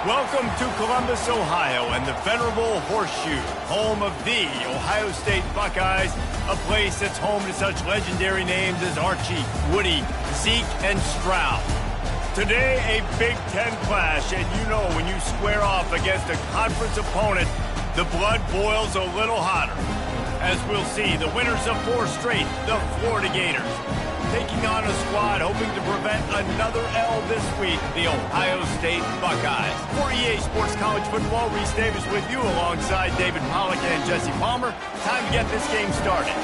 Welcome to Columbus, Ohio, and the venerable Horseshoe, home of the Ohio State Buckeyes, a place that's home to such legendary names as Archie, Woody, Zeke, and Stroud. Today, a Big Ten clash, and you know when you square off against a conference opponent, the blood boils a little hotter. As we'll see, the winners of 4 straight, the Florida Gators, taking on a squad hoping to prevent another L this week, the Ohio State Buckeyes. For EA Sports College Football, Reese Davis with you alongside David Pollack and Jesse Palmer. Time to get this game started.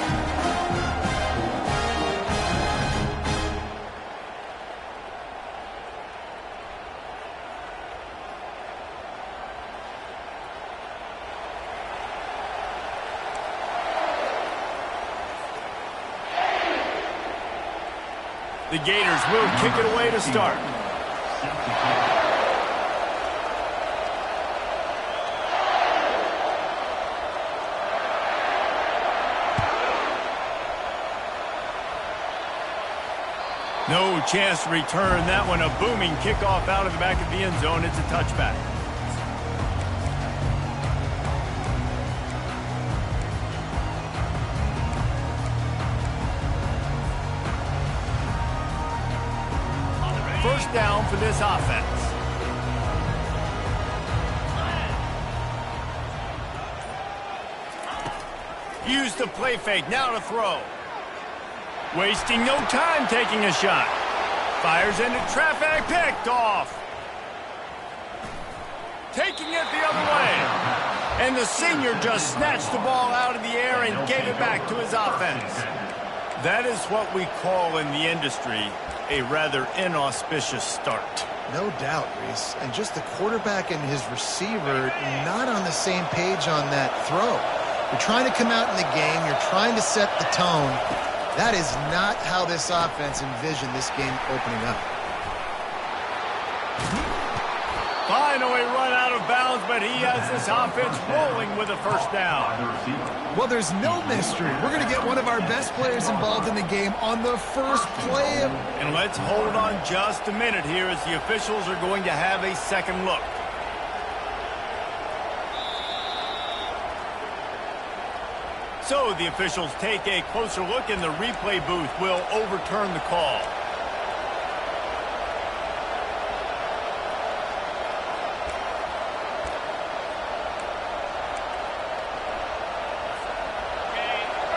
The Gators will kick it away to start. No chance to return that one. A booming kickoff out of the back of the end zone. It's a touchback. First down for this offense. Use the play fake, now to throw. Wasting no time taking a shot. Fires into traffic, picked off. Taking it the other way. And the senior just snatched the ball out of the air and gave it back to his offense. That is what we call in the industry a rather inauspicious start. No doubt, Reese. And just the quarterback and his receiver not on the same page on that throw. You're trying to come out in the game. You're trying to set the tone. That is not how this offense envisioned this game opening up. Finally run out of bounds, but he has this offense rolling with a first down. Well, there's no mystery. We're going to get one of our best players involved in the game on the first play. And let's hold on just a minute here as the officials are going to have a second look. So the officials take a closer look, and the replay booth will overturn the call.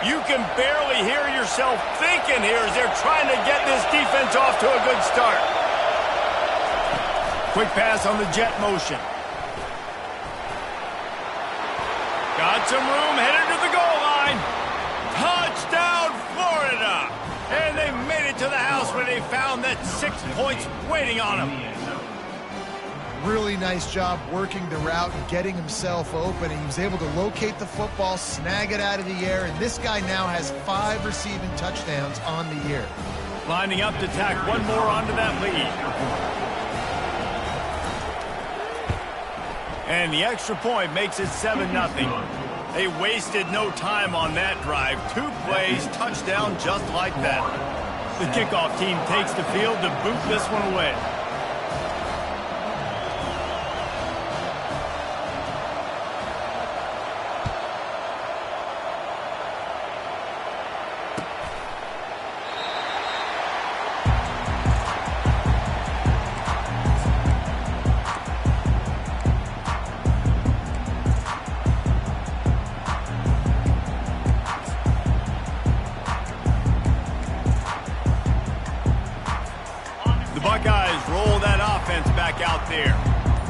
You can barely hear yourself thinking here as they're trying to get this defense off to a good start. Quick pass on the jet motion. Got some room, headed to the goal line. Touchdown, Florida! And they made it to the house where they found that 6 points waiting on them. Really nice job working the route and getting himself open. And he was able to locate the football, snag it out of the air, and this guy now has 5 receiving touchdowns on the year. Lining up to tack one more onto that lead. And the extra point makes it 7-0. They wasted no time on that drive. 2 plays, touchdown just like that. The kickoff team takes the field to boot this one away. Buckeyes roll that offense back out there.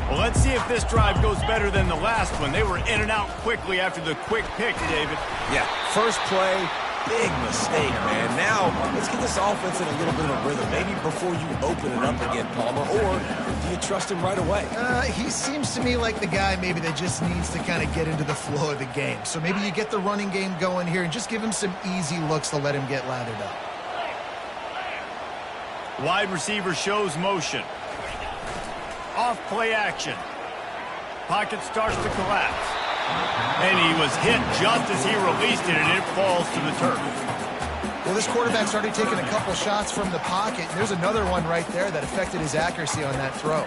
Well, let's see if this drive goes better than the last one. They were in and out quickly after the quick pick, David. Yeah, first play, big mistake, man. Now, let's get this offense in a little bit of a rhythm. Maybe before you open it up again, Palmer, or do you trust him right away? He seems to me like the guy maybe that just needs to kind of get into the flow of the game. So maybe you get the running game going here and just give him some easy looks to let him get lathered up. Wide receiver shows motion. Off play action. Pocket starts to collapse. And he was hit just as he released it, and it falls to the turf. Well, this quarterback's already taken a couple shots from the pocket. There's another one right there that affected his accuracy on that throw.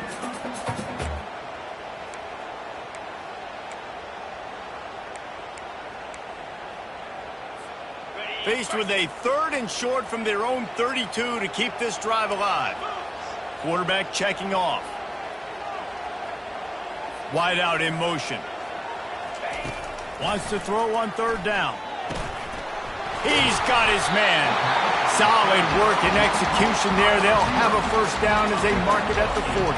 Faced with a 3rd and short from their own 32 to keep this drive alive. Quarterback checking off. Wide out in motion. Wants to throw on 3rd down. He's got his man. Solid work and execution there. They'll have a first down as they mark it at the 40.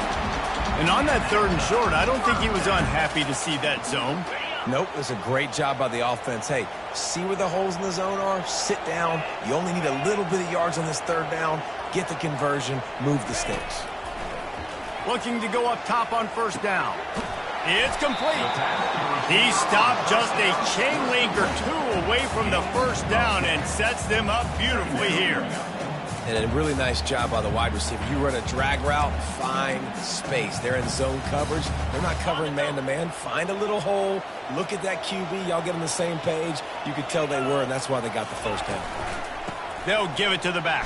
And on that 3rd and short, I don't think he was unhappy to see that zone. Nope, it's a great job by the offense. Hey, see where the holes in the zone are? Sit down. You only need a little bit of yards on this 3rd down. Get the conversion. Move the sticks. Looking to go up top on 1st down. It's complete. He stopped just a chain link or 2 away from the 1st down and sets them up beautifully here. And a really nice job by the wide receiver. You run a drag route, find space. They're in zone coverage. They're not covering man-to-man. Find a little hole. Look at that QB. Y'all get on the same page. You could tell they were, and that's why they got the 1st down. They'll give it to the back.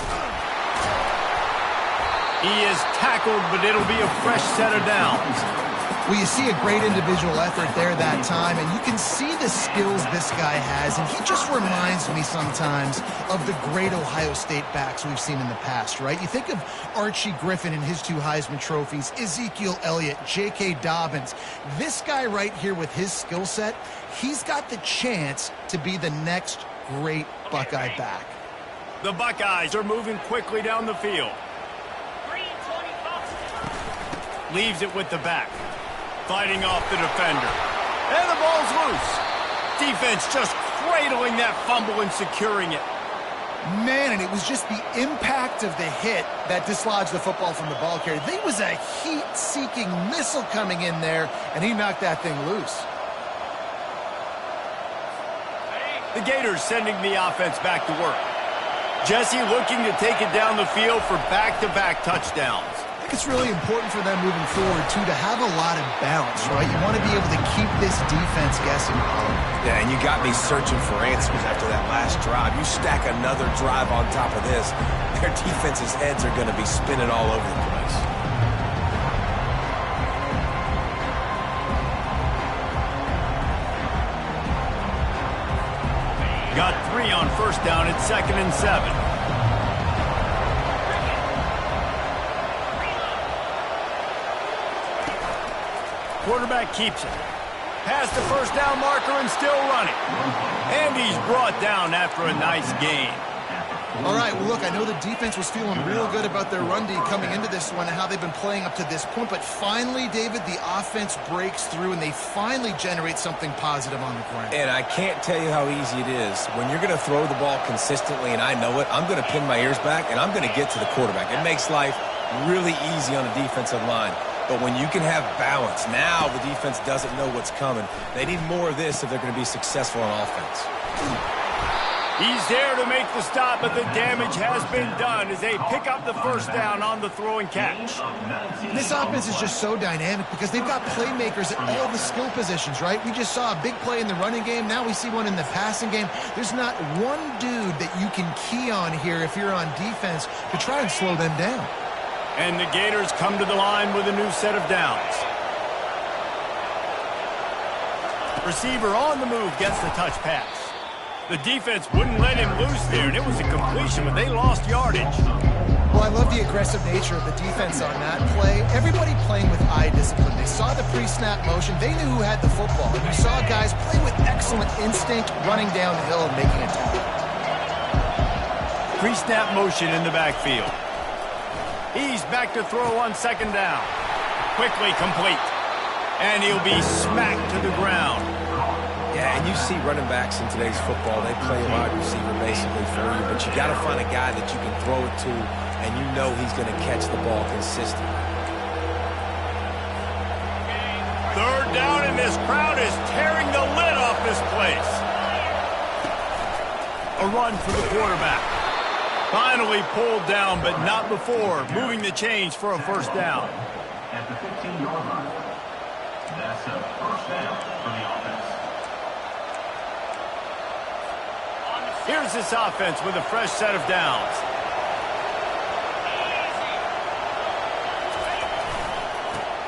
He is tackled, but it'll be a fresh set of downs. Well, you see a great individual effort there that time, and you can see the skills this guy has, and he just reminds me sometimes of the great Ohio State backs we've seen in the past, right? You think of Archie Griffin and his 2 Heisman trophies, Ezekiel Elliott, J.K. Dobbins. This guy right here with his skill set, he's got the chance to be the next great Buckeye back. The Buckeyes are moving quickly down the field. Leaves it with the back. Fighting off the defender. And the ball's loose. Defense just cradling that fumble and securing it. Man, and it was just the impact of the hit that dislodged the football from the ball carrier. There was a heat-seeking missile coming in there, and he knocked that thing loose. The Gators sending the offense back to work. Jesse looking to take it down the field for back-to-back touchdowns. I think it's really important for them moving forward, too, to have a lot of balance, right? You want to be able to keep this defense guessing. Yeah, and you got me searching for answers after that last drive. You stack another drive on top of this, their defense's heads are going to be spinning all over the place. Got 3 on 1st down at 2nd and 7. Quarterback keeps it. Past the 1st down marker and still running. And he's brought down after a nice gain. All right, well, look, I know the defense was feeling real good about their run D coming into this one and how they've been playing up to this point. But finally, David, the offense breaks through and they finally generate something positive on the ground. And I can't tell you how easy it is. When you're going to throw the ball consistently, and I know it, I'm going to pin my ears back and I'm going to get to the quarterback. It makes life really easy on the defensive line. But when you can have balance, now the defense doesn't know what's coming. They need more of this if they're going to be successful on offense. He's there to make the stop, but the damage has been done as they pick up the 1st down on the throw and catch. This offense is just so dynamic because they've got playmakers at all the skill positions, right? We just saw a big play in the running game. Now we see one in the passing game. There's not one dude that you can key on here if you're on defense to try and slow them down. And the Gators come to the line with a new set of downs. Receiver on the move gets the touch pass. The defense wouldn't let him loose there, and it was a completion, but they lost yardage. Well, I love the aggressive nature of the defense on that play. Everybody playing with eye discipline. They saw the pre-snap motion. They knew who had the football. And you saw guys play with excellent instinct, running down the hill and making a tackle. Pre-snap motion in the backfield. He's back to throw on 2nd down. Quickly complete. And he'll be smacked to the ground. Yeah, and you see running backs in today's football, they play a wide receiver basically for you, but you got to find a guy that you can throw it to, and you know he's going to catch the ball consistently. 3rd down, and this crowd is tearing the lid off this place. A run for the quarterback. Finally pulled down, but not before moving the chains for a 1st down. At the 15-yard line. That's a 1st down for the offense. Here's this offense with a fresh set of downs.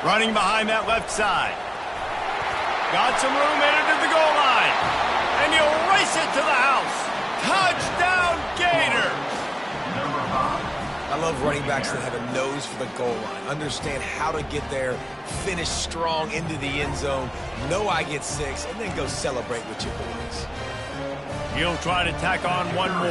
Running behind that left side. Got some room, headed to the goal line. And he'll race it to the house. Touchdown, Gators! I love running backs that have a nose for the goal line, understand how to get there, finish strong into the end zone, know I get 6, and then go celebrate with your boys. He'll try to tack on one more.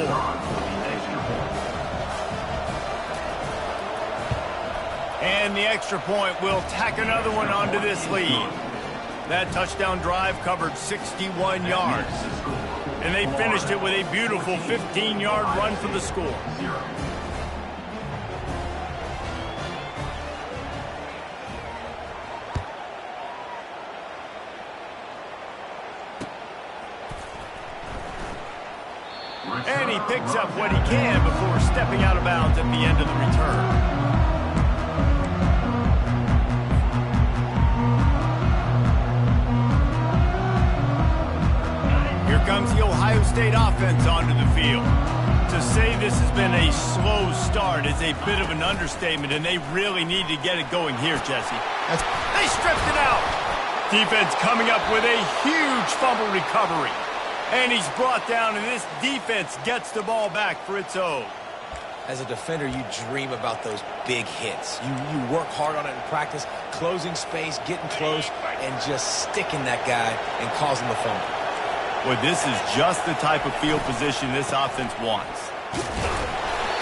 And the extra point will tack another one onto this lead. That touchdown drive covered 61 yards. And they finished it with a beautiful 15-yard run for the score. And he picks up what he can before stepping out of bounds at the end of the return. Here comes the Ohio State offense onto the field. To say this has been a slow start is a bit of an understatement, and they really need to get it going here, Jesse. They stripped it out. Defense coming up with a huge fumble recovery. And he's brought down, and this defense gets the ball back for its own. As a defender, you dream about those big hits. You work hard on it in practice, closing space, getting close, and just sticking that guy and causing the fumble. Well, this is just the type of field position this offense wants.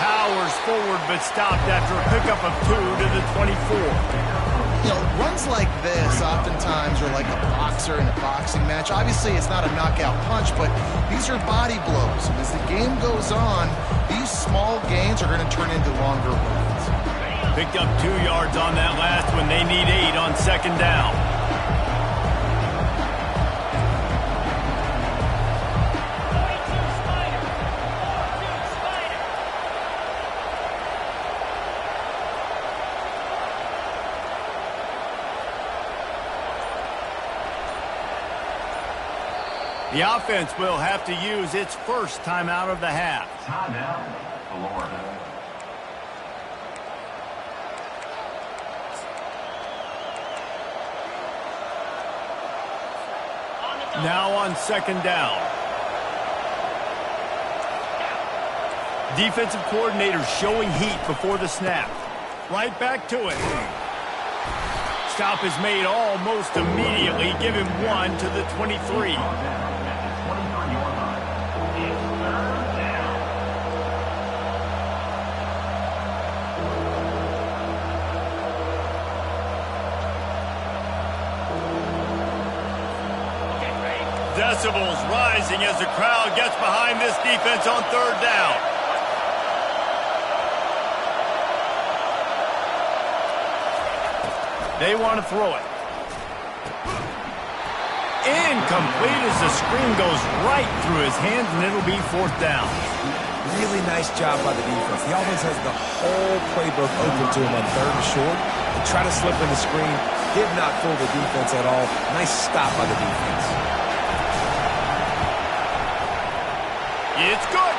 Powers forward, but stopped after a pickup of 2 to the 24. You know, runs like this oftentimes are like a boxer in a boxing match. Obviously, it's not a knockout punch, but these are body blows. And as the game goes on, these small gains are going to turn into longer runs. Picked up 2 yards on that last one. They need 8 on second down. The offense will have to use its first timeout of the half. Timeout, Florida. Now on second down. Defensive coordinator showing heat before the snap. Right back to it. Stop is made almost immediately. Give him 1 to the 23. Decibels rising as the crowd gets behind this defense on third down. They want to throw it. Incomplete as the screen goes right through his hands, and it'll be fourth down. Really nice job by the defense. The offense has the whole playbook open to him on third and short. They try to slip in the screen. Did not fool the defense at all. Nice stop by the defense. It's good.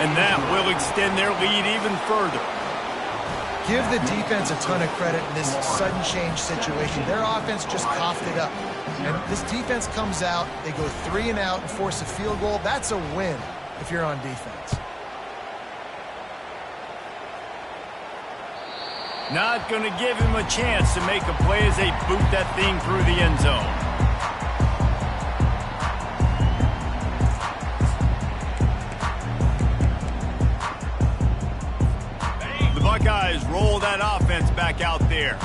And that will extend their lead even further. Give the defense a ton of credit in this sudden change situation. Their offense just coughed it up. And this defense comes out, they go 3 and out and force a field goal. That's a win if you're on defense. Not going to give him a chance to make a play as they boot that thing through the end zone. Buckeyes roll that offense back out there.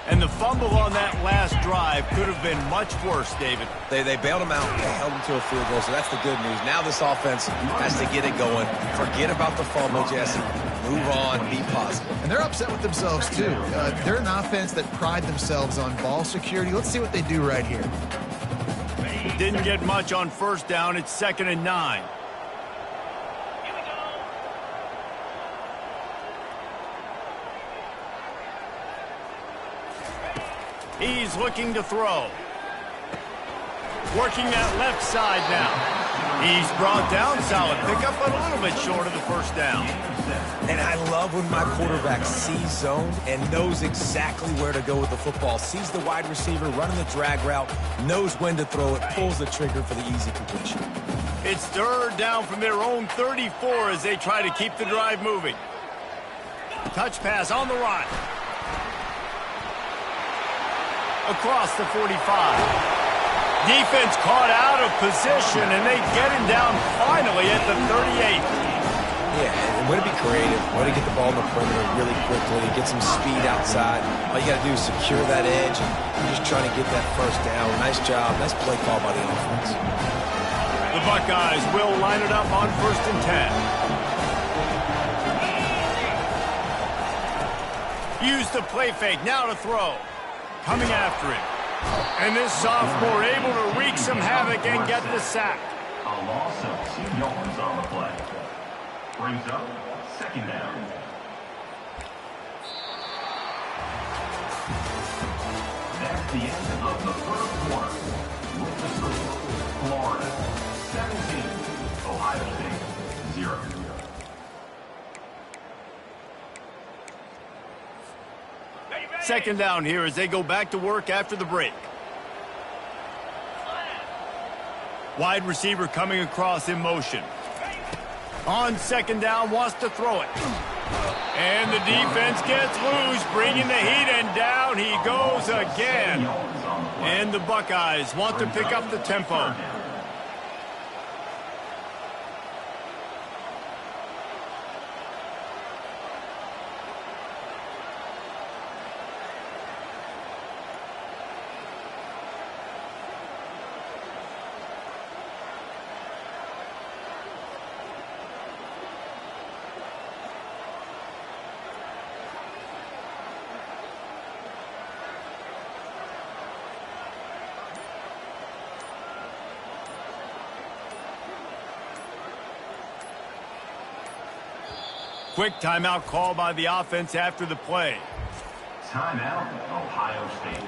And the fumble on that last drive could have been much worse, David. They bailed him out. They held him to a field goal, so that's the good news. Now this offense has to get it going. Forget about the fumble, Jesse. Move on. Be positive. And they're upset with themselves, too. They're an offense that pride themselves on ball security. Let's see what they do right here. Didn't get much on first down. It's 2nd and 9. He's looking to throw. Working that left side now. He's brought down. Solid pickup, but a little bit short of the first down. And I love when my quarterback sees zone and knows exactly where to go with the football. Sees the wide receiver running the drag route, knows when to throw it, pulls the trigger for the easy completion. It's third down from their own 34 as they try to keep the drive moving. Touch pass on the run. Across the 45. Defense caught out of position, and they get him down finally at the 38. Yeah, and way to be creative, way to get the ball in the perimeter really quickly, get some speed outside. All you got to do is secure that edge, and you're just trying to get that first down. Nice job. Nice play call by the offense. The Buckeyes will line it up on 1st and 10. Use the play fake, now to throw. Coming after it. And this sophomore able to wreak some havoc and get the sack. A loss of 2 yards on the play. Brings up 2nd down. That's the end of the first quarter. With the score, Florida 17, Ohio State 0. Second down here as they go back to work after the break. Wide receiver coming across in motion. On 2nd down, wants to throw it. And the defense gets loose, bringing the heat, and down he goes again. And the Buckeyes want to pick up the tempo. Quick timeout call by the offense after the play. Timeout, Ohio State.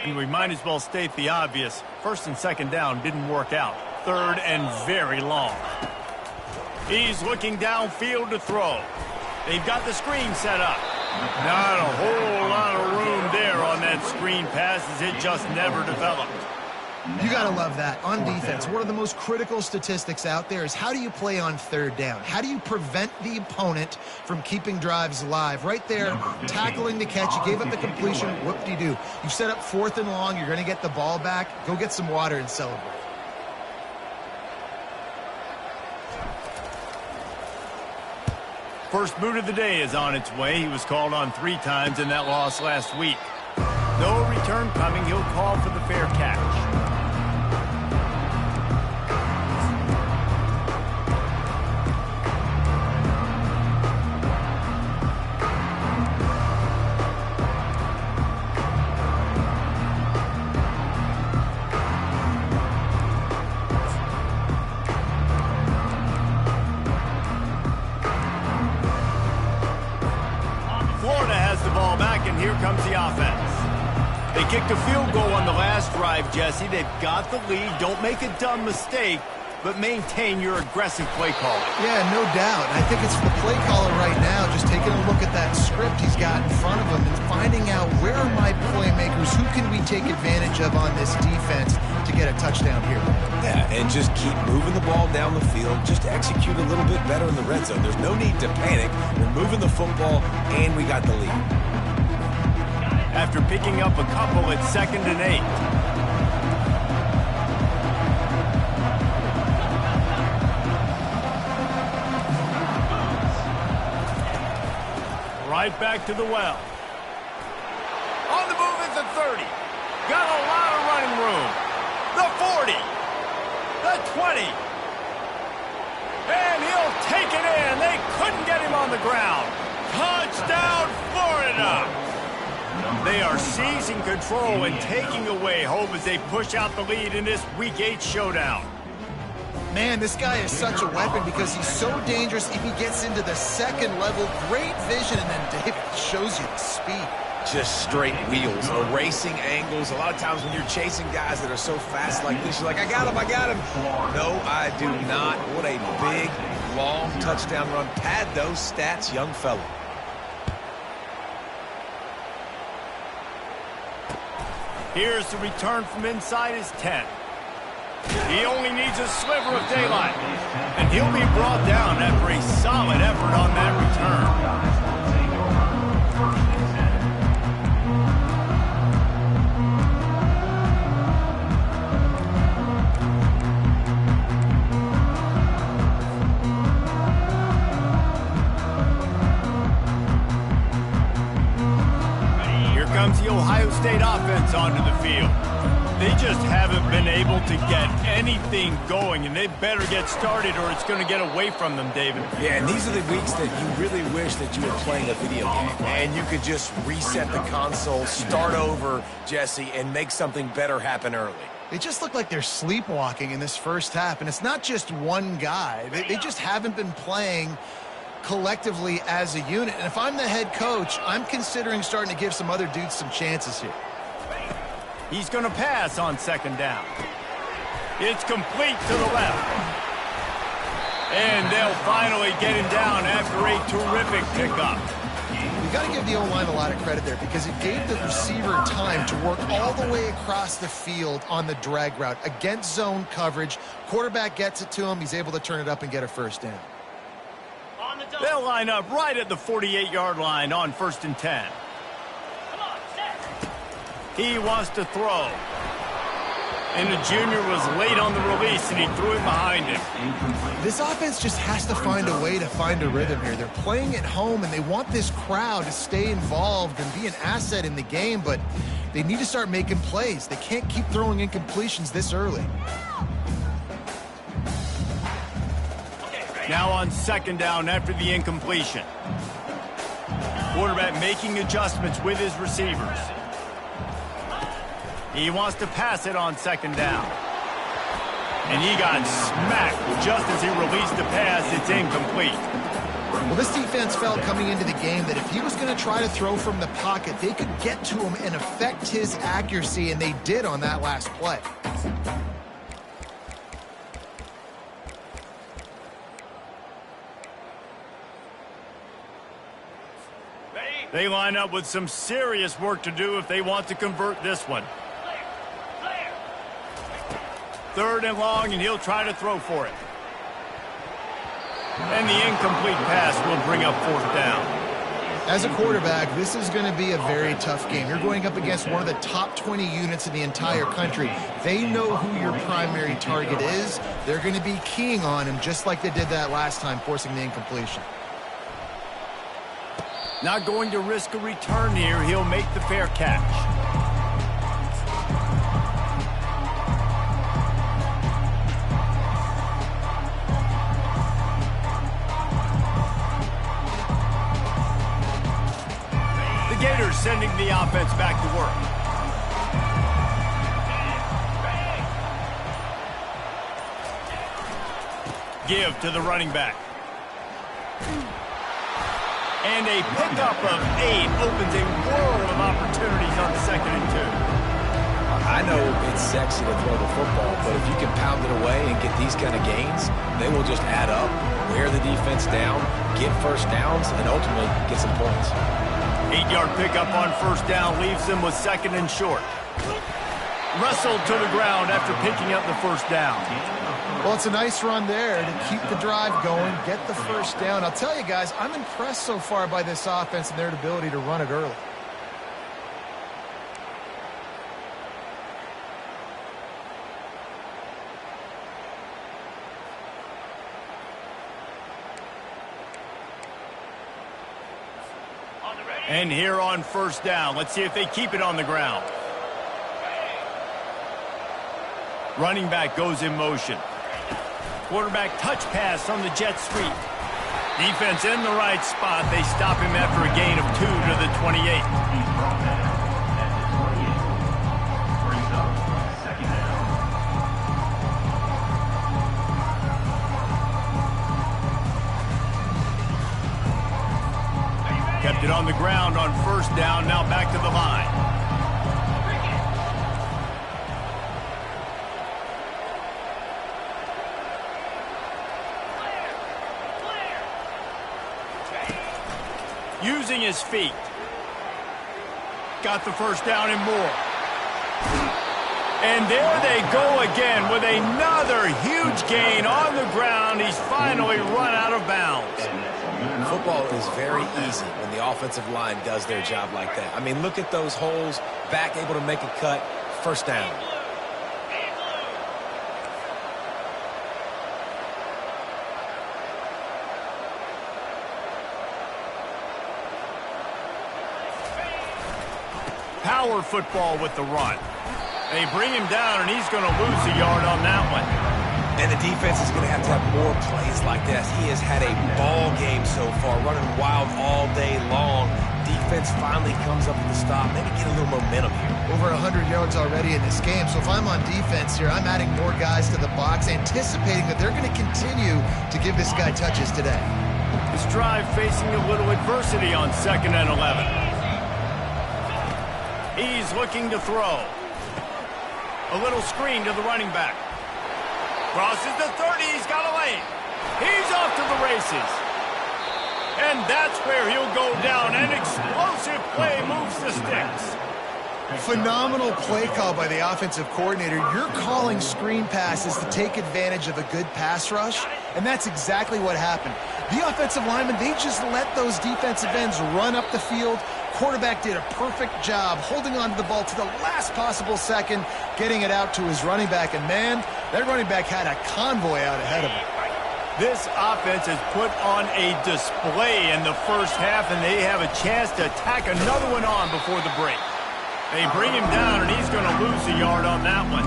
And we might as well state the obvious. 1st and 2nd down didn't work out. 3rd and very long. He's looking downfield to throw. They've got the screen set up. Not a whole lot of room there on that screen pass as it just never developed. You got to love that. On defense, one of the most critical statistics out there is how do you play on 3rd down? How do you prevent the opponent from keeping drives alive? Right there, tackling the catch. You gave up the completion. Whoop-de-doo. You set up 4th and long. You're going to get the ball back. Go get some water and celebrate. First boot of the day is on its way. He was called on 3 times in that loss last week. No return coming. He'll call for the fair catch. Here comes the offense. They kicked a field goal on the last drive, Jesse. They've got the lead. Don't make a dumb mistake, but maintain your aggressive play call. Yeah, no doubt. I think it's the play caller right now just taking a look at that script he's got in front of him and finding out where are my playmakers, who can we take advantage of on this defense to get a touchdown here. Yeah, and just keep moving the ball down the field. Just execute a little bit better in the red zone. There's no need to panic. We're moving the football, and we got the lead. After picking up a couple at 2nd and 8. Right back to the well. On the move at the 30. Got a lot of running room. The 40. The 20. And he'll take it in. They couldn't get him on the ground. Touchdown, Florida. They are seizing control and taking away hope as they push out the lead in this Week 8 showdown. Man, this guy is such a weapon because he's so dangerous if he gets into the second level. Great vision, and then David shows you the speed. Just straight wheels, erasing angles. A lot of times when you're chasing guys that are so fast like this, you're like, I got him. No, I do not. What a big, long touchdown run. Pad those stats, young fella. Here's the return from inside his 10. He only needs a sliver of daylight, and he'll be brought down after a solid effort on that return. Here comes the Ohio State offense onto the field. They just haven't been able to get anything going, and they better get started or it's going to get away from them, David. Yeah, and these are the weeks that you really wish that you were playing a video game and you could just reset the console, start over, Jesse, and make something better happen early. They just look like they're sleepwalking in this first half, and it's not just one guy. They just haven't been playing collectively as a unit. And if I'm the head coach, I'm considering starting to give some other dudes some chances here. He's going to pass on second down. It's complete to the left. And they'll finally get him down after a terrific pickup. You got to give the O-line a lot of credit there because it gave the receiver time to work all the way across the field on the drag route against zone coverage. Quarterback gets it to him. He's able to turn it up and get a first down. They'll line up right at the 48-yard line on 1st and 10. He wants to throw. And the junior was late on the release, and he threw it behind him. This offense just has to find a way to find a rhythm here. They're playing at home, and they want this crowd to stay involved and be an asset in the game, but they need to start making plays. They can't keep throwing incompletions this early. Now on second down after the incompletion. Quarterback making adjustments with his receivers. He wants to pass it on second down. And he got smacked just as he released the pass. It's incomplete. Well, this defense felt coming into the game that if he was going to try to throw from the pocket, they could get to him and affect his accuracy, and they did on that last play. They line up with some serious work to do if they want to convert this one. 3rd and long, and he'll try to throw for it. And the incomplete pass will bring up 4th down. As a quarterback, this is going to be a very tough game. You're going up against one of the top 20 units in the entire country. They know who your primary target is. They're going to be keying on him just like they did that last time, forcing the incompletion. Not going to risk a return here. He'll make the fair catch. The Gators sending the offense back to work. Give to the running back. And a pickup of 8 opens a world of opportunities on 2nd and 2. I know it's sexy to throw the football, but if you can pound it away and get these kind of gains, they will just add up, wear the defense down, get first downs, and ultimately get some points. 8-yard pickup on 1st down leaves them with 2nd and short. Wrestled to the ground after picking up the 1st down. Well, it's a nice run there to keep the drive going, get the 1st down. I'll tell you guys, I'm impressed so far by this offense and their ability to run it early. And here on 1st down, let's see if they keep it on the ground. Running back goes in motion. Quarterback touch pass on the jet sweep. Defense in the right spot. They stop him after a gain of 2 to the 28. Kept it on the ground on first down, now back to the line. Using his feet. Got the first down and more. And there they go again with another huge gain on the ground. He's finally run out of bounds. Football is very easy when the offensive line does their job like that. I mean, look at those holes, back able to make a cut, first down. Power football with the run. They bring him down, and he's going to lose a yard on that one. And the defense is going to have more plays like that. He has had a ball game so far, running wild all day long. Defense finally comes up with the stop. Maybe get a little momentum here. Over 100 yards already in this game. So if I'm on defense here, I'm adding more guys to the box, anticipating that they're going to continue to give this guy touches today. This drive facing a little adversity on 2nd and 11. He's looking to throw. A little screen to the running back. Crosses the 30. He's got a lane. He's off to the races. And that's where he'll go down. An explosive play moves the sticks. Phenomenal play call by the offensive coordinator. You're calling screen passes to take advantage of a good pass rush, and that's exactly what happened. The offensive linemen, they just let those defensive ends run up the field. Quarterback did a perfect job holding on to the ball to the last possible second, getting it out to his running back, and man, that running back had a convoy out ahead of him. This offense has put on a display in the first half, and they have a chance to tack another one on before the break. They bring him down, and he's going to lose a yard on that one.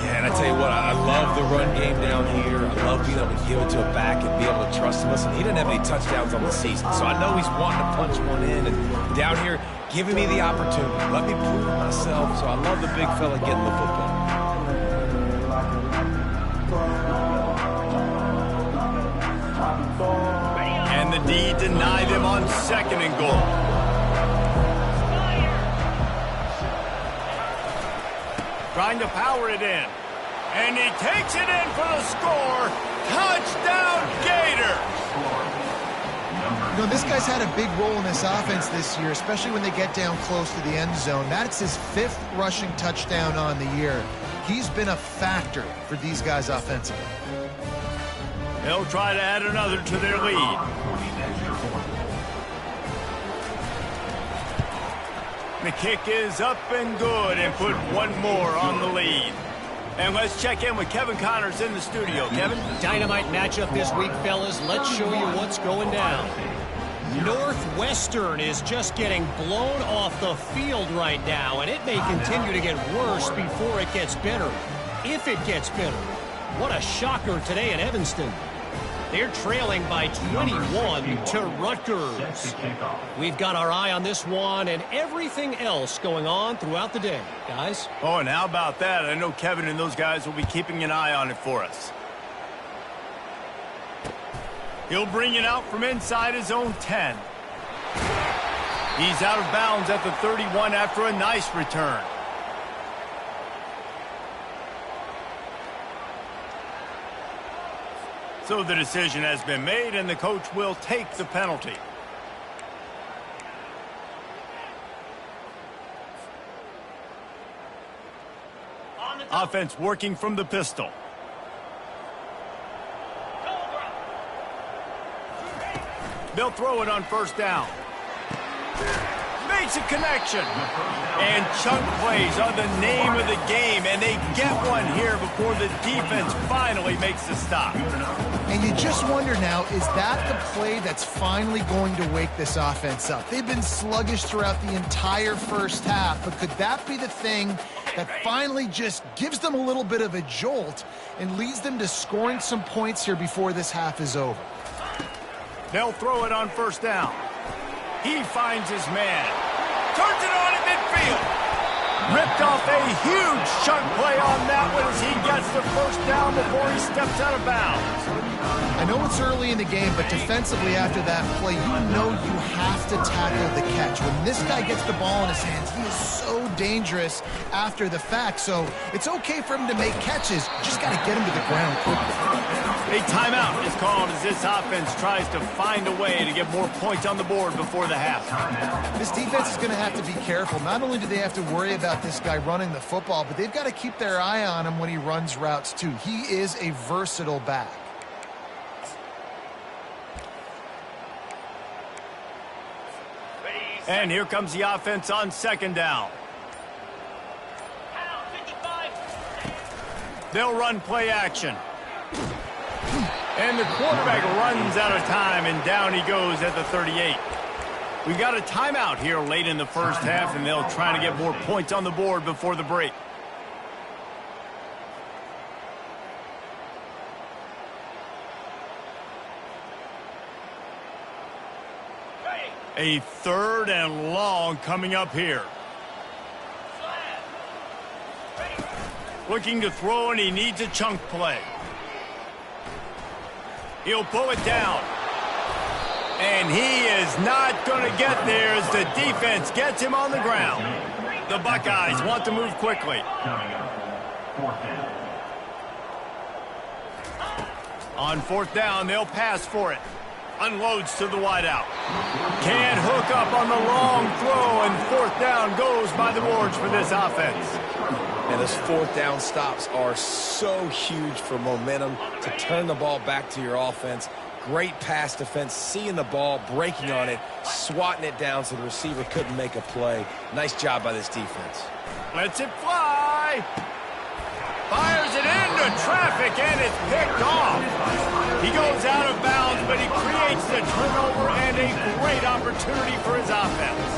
Yeah, and I tell you what, I love the run game down here. I love being able to give it to a back and be able to trust him. Listen, he didn't have any touchdowns on the season, so I know he's wanting to punch one in. And down here, giving me the opportunity. Let me prove myself, so I love the big fella getting the football. And the D denied him on 2nd and goal. Trying to power it in. And he takes it in for the score. Touchdown, Gators! You know, this guy's had a big role in this offense this year, especially when they get down close to the end zone. That's his 5th rushing touchdown on the year. He's been a factor for these guys offensively. They'll try to add another to their lead. The kick is up and good and put one more on the lead. And let's check in with Kevin Connors in the studio. Kevin? Dynamite matchup this week, fellas. Let's show you what's going down. Northwestern is just getting blown off the field right now, and it may continue to get worse before it gets better. If it gets better. What a shocker today in Evanston. They're trailing by 21 to Rutgers. We've got our eye on this one and everything else going on throughout the day, guys. Oh, and how about that? I know Kevin and those guys will be keeping an eye on it for us. He'll bring it out from inside his own 10. He's out of bounds at the 31 after a nice return. So the decision has been made, and the coach will take the penalty. Offense working from the pistol. They'll throw it on first down. Makes a connection. And chunk plays are the name of the game, and they get one here before the defense finally makes the stop. And you just wonder now, is that the play that's finally going to wake this offense up? They've been sluggish throughout the entire first half, but could that be the thing that finally just gives them a little bit of a jolt and leads them to scoring some points here before this half is over? They'll throw it on first down. He finds his man. Turns it on in midfield. Ripped off a huge chunk play on that one as he gets the first down before he steps out of bounds. I know it's early in the game, but defensively after that play, you know you have to tackle the catch. When this guy gets the ball in his hands, he is so dangerous after the fact. So it's okay for him to make catches. Just got to get him to the ground quickly. A timeout is called as this offense tries to find a way to get more points on the board before the half. This defense is going to have to be careful. Not only do they have to worry about this guy running the football, but they've got to keep their eye on him when he runs routes too. He is a versatile back. And here comes the offense on second down. They'll run play action. And the quarterback runs out of time, and down he goes at the 38. We got a timeout here late in the first half, and they'll try to get more points on the board before the break. A 3rd and long coming up here. Looking to throw, and he needs a chunk play. He'll pull it down. And he is not going to get there as the defense gets him on the ground. The Buckeyes want to move quickly. On 4th down, they'll pass for it. Unloads to the wideout. Can't hook up on the long throw, and 4th down goes by the boards for this offense. And those 4th down stops are so huge for momentum to turn the ball back to your offense. Great pass defense, seeing the ball, breaking on it, swatting it down so the receiver couldn't make a play. Nice job by this defense. Lets it fly. Fires it into traffic, and it's picked off. He goes out of bounds, but he creates the turnover and a great opportunity for his offense.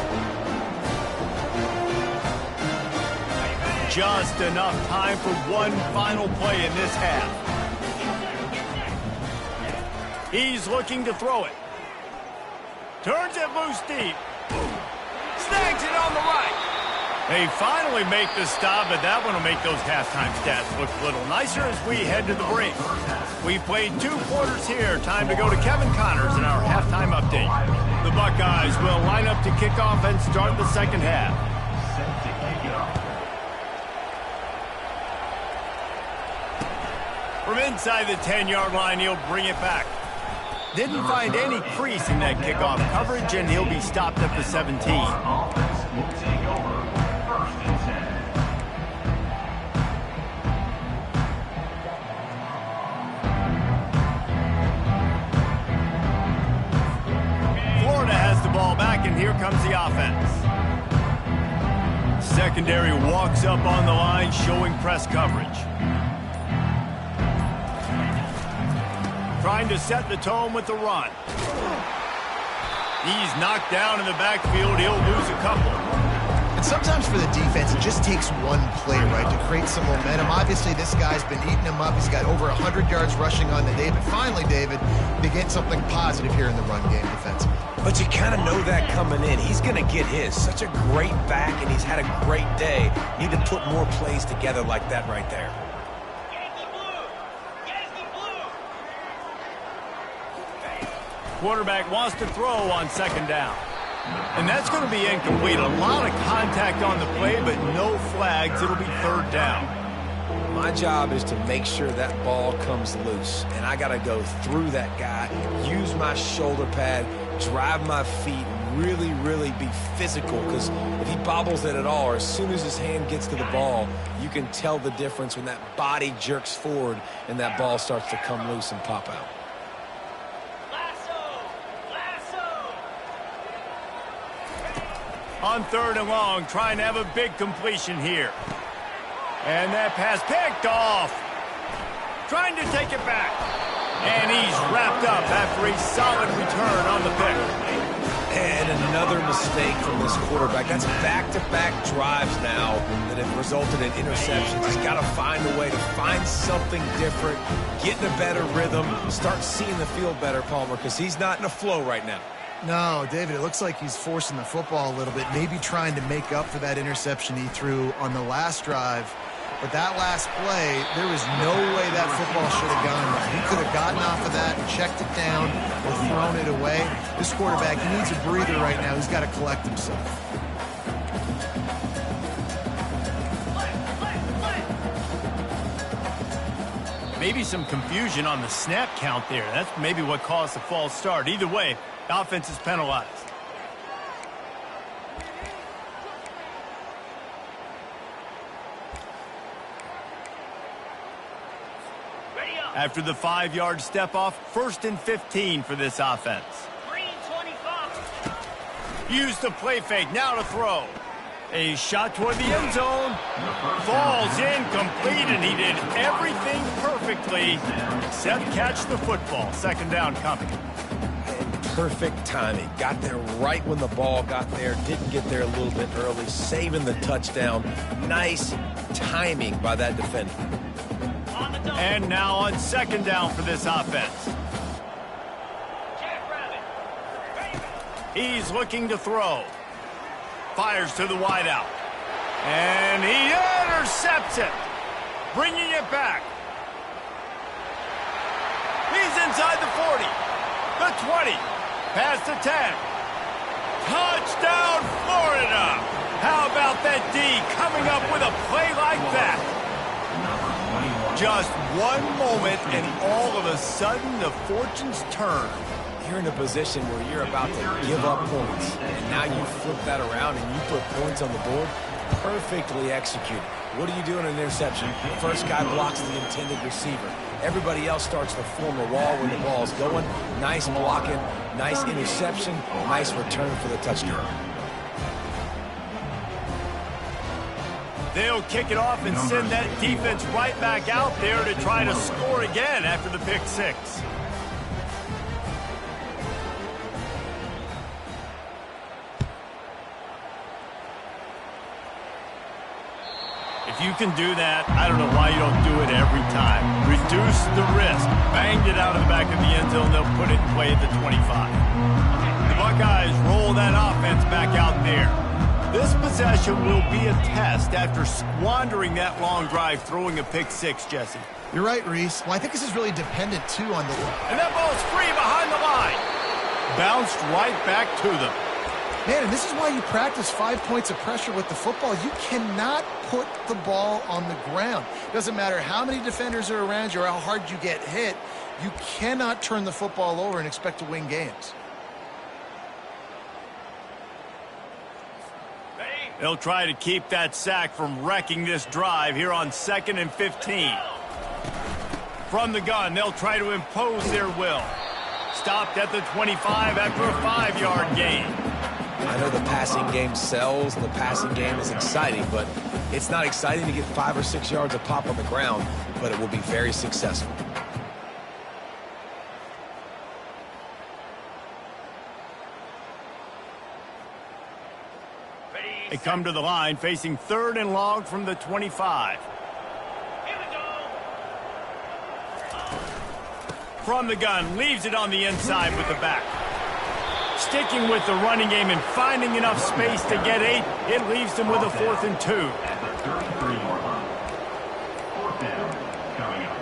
Just enough time for one final play in this half. He's looking to throw it. Turns it loose deep. Snags it on the right. They finally make the stop, but that one will make those halftime stats look a little nicer as we head to the break. We've played 2 quarters here. Time to go to Kevin Connors in our halftime update. The Buckeyes will line up to kick off and start the second half. From inside the 10-yard line, he'll bring it back. Didn't find any crease in that kickoff coverage, and he'll be stopped at the 17. Florida has the ball back, and here comes the offense. Secondary walks up on the line, showing press coverage. Trying to set the tone with the run. He's knocked down in the backfield. He'll lose a couple. And sometimes for the defense, it just takes one play, right, to create some momentum. Obviously, this guy's been eating him up. He's got over 100 yards rushing on the day. But finally, David, to get something positive here in the run game defensively. But you kind of know that coming in. He's going to get his. Such a great back, and he's had a great day. Need to put more plays together like that right there. Quarterback wants to throw on second down. And that's going to be incomplete. A lot of contact on the play, but no flags. It'll be 3rd down. My job is to make sure that ball comes loose. And I got to go through that guy, use my shoulder pad, drive my feet, really, really be physical. Because if he bobbles it at all, or as soon as his hand gets to the ball, you can tell the difference when that body jerks forward and that ball starts to come loose and pop out. On 3rd and long, trying to have a big completion here. And that pass picked off. Trying to take it back. And he's wrapped up after a solid return on the pick. And another mistake from this quarterback. That's back-to-back drives now that have resulted in interceptions. He's got to find a way to find something different, get in a better rhythm, start seeing the field better, Palmer, because he's not in a flow right now. No, David, it looks like he's forcing the football a little bit, maybe trying to make up for that interception he threw on the last drive. But that last play, there was no way that football should have gone there. He could have gotten off of that, checked it down, or thrown it away. This quarterback, he needs a breather right now. He's got to collect himself. Maybe some confusion on the snap count there. That's maybe what caused the false start. Either way, the offense is penalized. After the 5-yard step off, 1st and 15 for this offense. Use the play fake, now to throw. A shot toward the end zone. Falls incomplete, and he did everything perfectly except catch the football. 2nd down coming. Perfect timing. Got there right when the ball got there. Didn't get there a little bit early. Saving the touchdown. Nice timing by that defender. And now on 2nd down for this offense. He's looking to throw. Fires to the wideout. And he intercepts it. Bringing it back. He's inside the 40. The 20. Past the 10. Touchdown, Florida. How about that D coming up with a play like that? Just one moment, and all of a sudden, the fortunes turn. You're in a position where you're about to give up points, and now you flip that around and you put points on the board. Perfectly executed. What do you do in an interception? The first guy blocks the intended receiver. Everybody else starts to form a wall when the ball's going. Nice blocking, nice interception, nice return for the touchdown. They'll kick it off and send that defense right back out there to try to score again after the pick 6. If you can do that, I don't know why you don't do it every time. Reduce the risk. Banged it out of the back of the end zone. They'll put it in play at the 25. The Buckeyes roll that offense back out there. This possession will be a test after squandering that long drive, throwing a pick 6, Jesse. You're right, Reese. Well, I think this is really dependent, too, on the... And that ball's free behind the line. Bounced right back to them. Man, and this is why you practice 5 points of pressure with the football. You cannot put the ball on the ground. Doesn't matter how many defenders are around you or how hard you get hit. You cannot turn the football over and expect to win games. They'll try to keep that sack from wrecking this drive here on 2nd and 15. From the gun, they'll try to impose their will. Stopped at the 25 after a 5-yard gain. I know the passing game sells, the passing game is exciting, but it's not exciting to get 5 or 6 yards of pop on the ground, but it will be very successful. They come to the line facing 3rd and long from the 25. From the gun, leaves it on the inside with the back. Sticking with the running game and finding enough space to get 8, it leaves them with a 4th and 2. At the 33-yard line. 4th down coming up.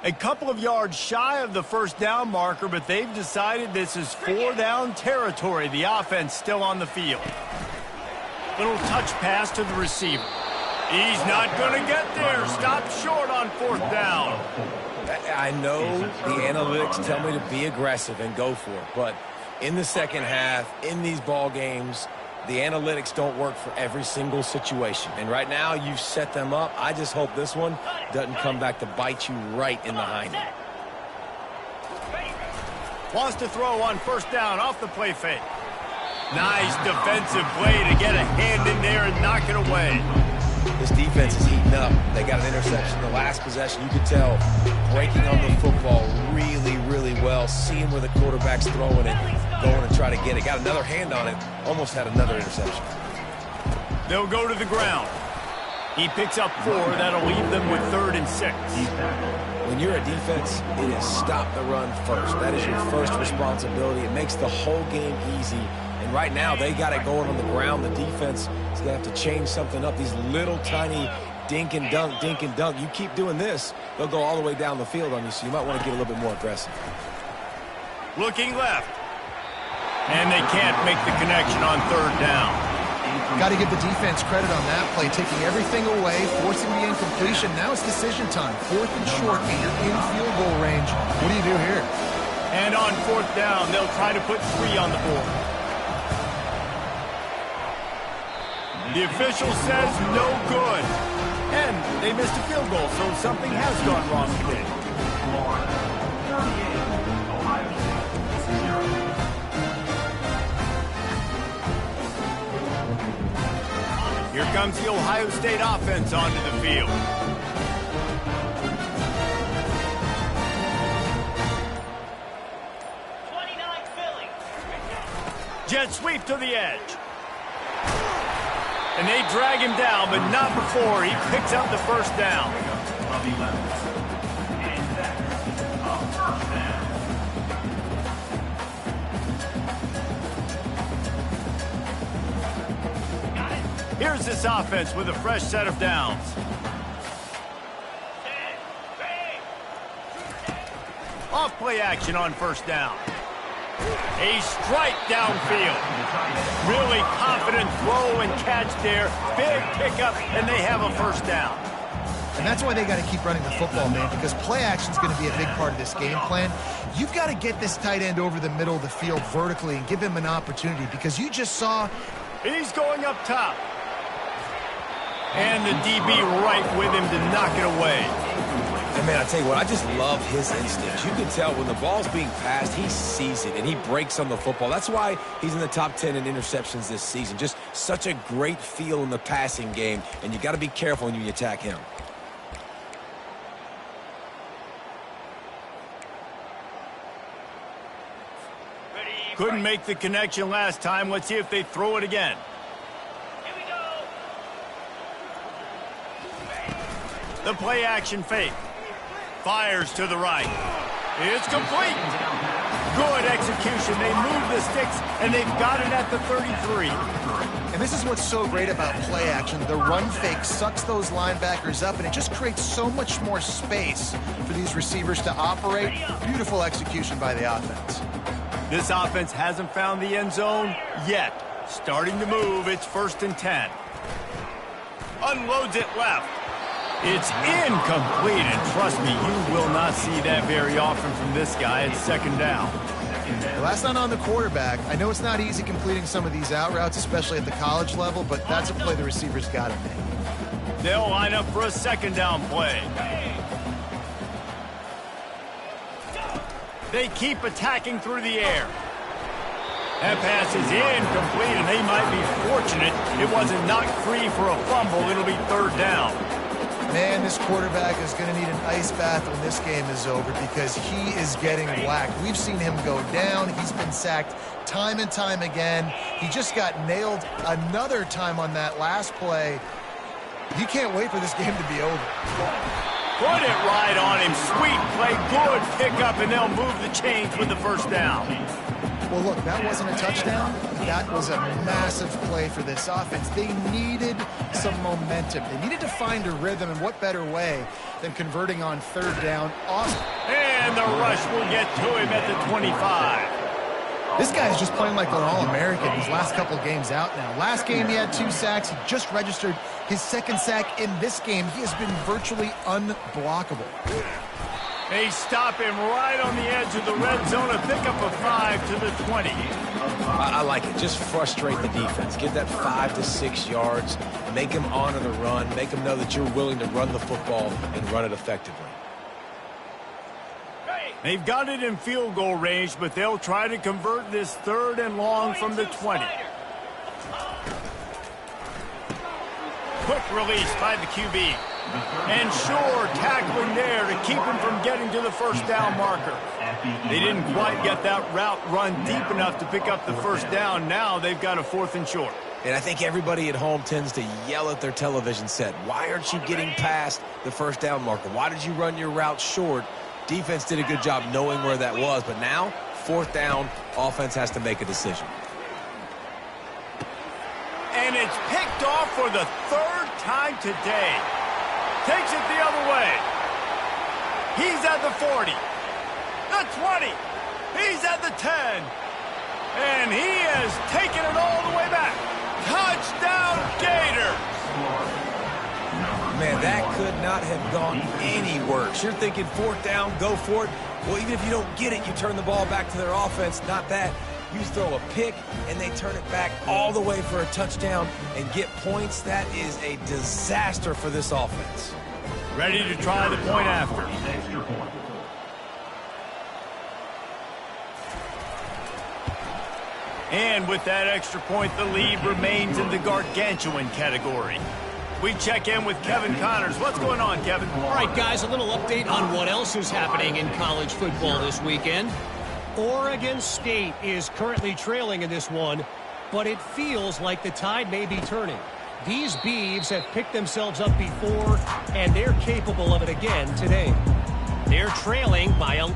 A couple of yards shy of the 1st down marker, but they've decided this is 4-down territory. The offense still on the field. Little touch pass to the receiver. He's not going to get there. Stopped short on 4th down. I know the analytics tell me to be aggressive and go for it, but in the second half, in these ball games, the analytics don't work for every single situation. And right now, you've set them up. I just hope this one doesn't come back to bite you right in the hind end. Wants to throw on 1st down off the play fake. Nice defensive play to get a hand in there and knock it away. This defense is heating up. They got an interception. The last possession, you could tell, breaking on the football really, really well, seeing where the quarterback's throwing it, going to try to get it. Got another hand on it, almost had another interception. They'll go to the ground. He picks up 4. That'll leave them with 3rd and 6. When you're a defense, it is stop the run first. That is your first responsibility. It makes the whole game easy. And right now, they got it going on the ground. The defense is going to have to change something up. These little tiny dink and dunk, dink and dunk. You keep doing this, they'll go all the way down the field on you, so you might want to get a little bit more aggressive. Looking left. And they can't make the connection on 3rd down. Got to give the defense credit on that play, taking everything away, forcing the incompletion. Now it's decision time. 4th and short, and you're in field goal range. What do you do here? And on 4th down, they'll try to put 3 on the board. The official says no good. And they missed a field goal, so something has gone wrong today. Florida, 38. Ohio State, 0. Here comes the Ohio State offense onto the field. Jet sweep to the edge. And they drag him down, but not before he picks up the 1st down. Of 11. And that's a 1st down. Here's this offense with a fresh set of downs. Off play action on 1st down. A strike downfield. Really confident throw and catch there. Big pickup, and they have a 1st down. And that's why they got to keep running the football, man, because play action is going to be a big part of this game plan. You've got to get this tight end over the middle of the field vertically and give him an opportunity, because you just saw... He's going up top. And the DB right with him to knock it away. And man, I tell you what, I just love his instincts. You can tell when the ball's being passed, he sees it, and he breaks on the football. That's why he's in the top 10 in interceptions this season. Just such a great feel in the passing game, and you got to be careful when you attack him. Couldn't make the connection last time. Let's see if they throw it again. The play action fake. Fires to the right. It's complete. Good execution. They move the sticks, and they've got it at the 33. And this is what's so great about play action. The run fake sucks those linebackers up, and it just creates so much more space for these receivers to operate. Beautiful execution by the offense. This offense hasn't found the end zone yet. Starting to move. It's 1st and 10. Unloads it left. It's incomplete, and trust me, you will not see that very often from this guy. It's 2nd down. Well, that's not on the quarterback. I know it's not easy completing some of these out routes, especially at the college level, but that's a play the receiver's got to make. They'll line up for a 2nd down play. They keep attacking through the air. That pass is incomplete, and they might be fortunate it wasn't knocked free for a fumble. It'll be 3rd down. Man, this quarterback is going to need an ice bath when this game is over, because he is getting whacked. We've seen him go down. He's been sacked time and time again. He just got nailed another time on that last play. You can't wait for this game to be over. Put it right on him. Sweet play, good pickup, and they'll move the chains with the 1st down. Well, look, that wasn't a touchdown. That was a massive play for this offense. They needed some momentum. They needed to find a rhythm, and what better way than converting on 3rd down. Awesome. And the rush will get to him at the 25. This guy is just playing like an All-American his last couple games out now. Last game, he had 2 sacks. He just registered his 2nd sack in this game. He has been virtually unblockable. They stop him right on the edge of the red zone. A pickup of 5 to the 20. I like it. Just frustrate the defense. Get that 5 to 6 yards. Make them honor the run. Make them know that you're willing to run the football and run it effectively. They've got it in field goal range, but they'll try to convert this 3rd and long from the 20. Quick release by the QB. And sure, tackling there to keep him from getting to the 1st down marker. They didn't quite get that route run deep enough to pick up the 1st down. Now they've got a 4th and short. And I think everybody at home tends to yell at their television set. Why aren't you getting past the first down marker? Why did you run your route short? Defense did a good job knowing where that was, but now, fourth down, offense has to make a decision. And it's picked off for the third time today. Takes it the other way. He's at the 40, the 20, he's at the 10, and he has taken it all the way back. Touchdown, Gators! Man, that could not have gone any worse. You're thinking fourth down, go for it. Well, even if you don't get it, you turn the ball back to their offense. Not that. You throw a pick, and they turn it back all the way for a touchdown and get points. That is a disaster for this offense. Ready to try the point after. Extra point. And with that extra point, the lead remains in the gargantuan category. We check in with Kevin Connors. What's going on, Kevin? All right, guys, a little update on what else is happening in college football this weekend. Oregon State is currently trailing in this one, but it feels like the tide may be turning. These Beavs have picked themselves up before, and they're capable of it again today. They're trailing by a...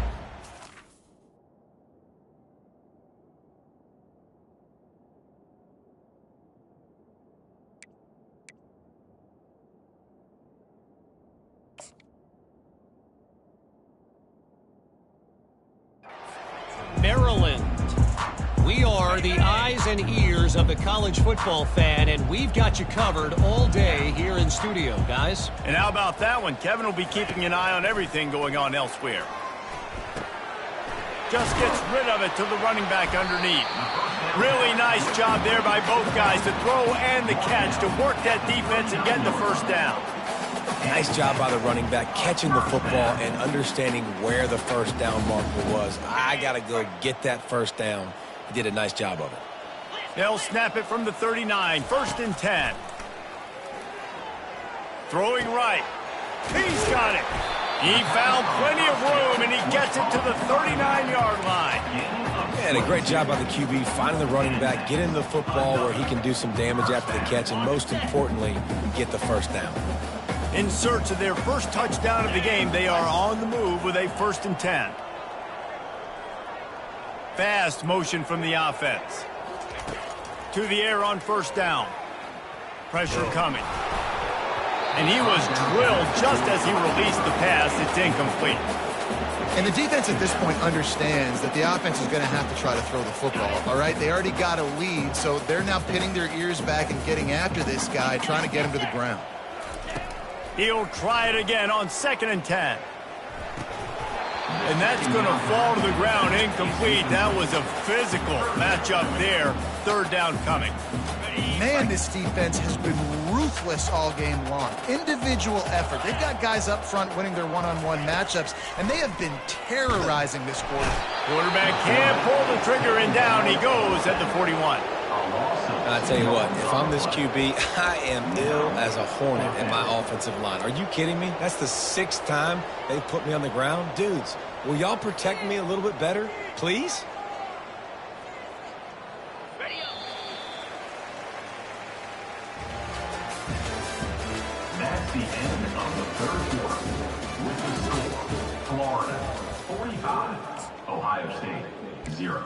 Maryland. We are the eyes and ears of the college football fan, and we've got you covered all day here in studio, guys. And how about that one? Kevin will be keeping an eye on everything going on elsewhere. Just gets rid of it to the running back underneath. Really nice job there by both guys to throw and the catch to work that defense and get the first down. Nice job by the running back catching the football and understanding where the first down marker was. I got to go get that first down. He did a nice job of it. They'll snap it from the 39, 1st and 10. Throwing right. He's got it. He found plenty of room, and he gets it to the 39-yard line. And a great job by the QB finding the running back, getting the football where he can do some damage after the catch, and most importantly, get the first down. In search of their first touchdown of the game, they are on the move with a 1st and 10. Fast motion from the offense. To the air on first down. Pressure coming. And he was drilled just as he released the pass. It's incomplete. And the defense at this point understands that the offense is going to have to try to throw the football, all right? They already got a lead, so they're now pinning their ears back and getting after this guy, trying to get him to the ground. He'll try it again on 2nd and 10. And that's going to fall to the ground incomplete. That was a physical matchup there. 3rd down coming. Man, this defense has been ruthless all game long. Individual effort. They've got guys up front winning their one-on-one matchups, and they have been terrorizing this quarter. Quarterback can't pull the trigger, and down he goes at the 41. I tell you what, if I'm this QB, I am ill as a hornet in my offensive line. Are you kidding me? That's the 6th time they've put me on the ground. Dudes, will y'all protect me a little bit better, please? That's the end of the 3rd quarter. With the score, Florida 45, Ohio State 0.